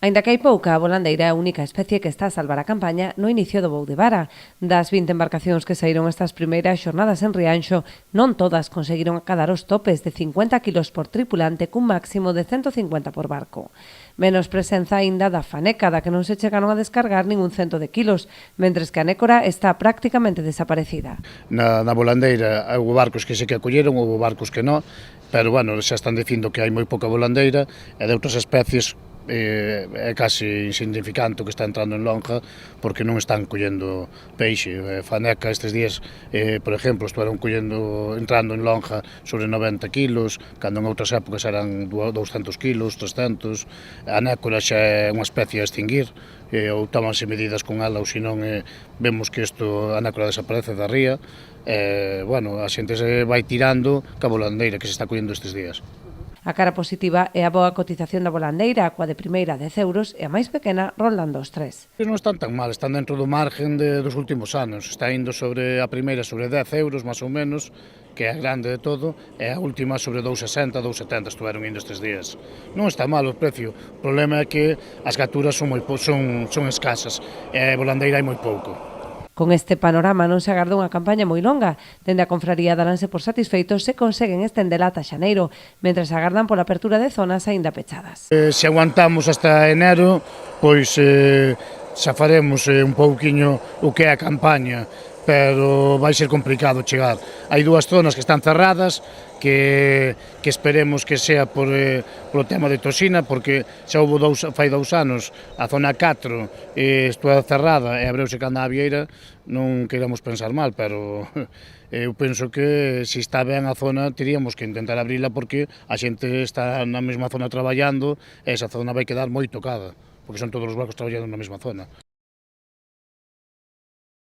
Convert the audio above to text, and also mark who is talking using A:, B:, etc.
A: Aínda que hai pouca, a volandeira é a única especie que está a salvar a campaña no inicio do voo de vara. Das 20 embarcacións que saíron estas primeiras xornadas en Rianxo, non todas conseguiron acadar os topes de 50 kilos por tripulante cun máximo de 150 por barco. Menos presenza aínda da faneca, da que non se chegaron a descargar ningún cento de kilos, mentres que a nécora está prácticamente desaparecida.
B: Na volandeira houve barcos que se que acolleron, houve barcos que non, pero bueno, xa están dicindo que hai moi pouca volandeira e de outras especies é casi insignificante o que está entrando en lonja porque non están collendo peixe. Faneca estes días, por exemplo, estiveron entrando en lonja sobre 90 kilos, cando en outras épocas eran 200 kilos, 300. A nécora xa é unha especie a extinguir, ou tómanse medidas con ela ou senón vemos que a nécora desaparece da ría. Bueno, a xente se vai tirando ca volandeira que se está collendo estes días.
A: A cara positiva é a boa cotización da volandeira, coa de primeira 10 euros e a máis pequena rondando os 3.
B: Non están tan mal, están dentro do margen dos últimos anos. Está indo sobre a primeira sobre 10 euros, máis ou menos, que é a grande de todo, e a última sobre 2,60, 2,70 estuveron indo estes días. Non está mal o precio, o problema é que as capturas son escasas e a volandeira hai moi pouco.
A: Con este panorama non se agarda unha campaña moi longa. Dende a confraría daranse por satisfeitos se conseguen estendela ata xaneiro, mentres agardan pola apertura de zonas aínda pechadas.
B: Se aguantamos hasta enero, pois xa faremos un pouquiño o que é a campaña, pero vai ser complicado chegar. Hai dúas zonas que están cerradas, que esperemos que sea polo tema de toxina, porque xa houve fai 2 anos a zona 4 estuvo cerrada e abreuse canda a vieira, non queiramos pensar mal, pero eu penso que se está ben a zona teríamos que intentar abrila porque a xente está na mesma zona traballando e esa zona vai quedar moi tocada, porque son todos os barcos traballando na mesma zona.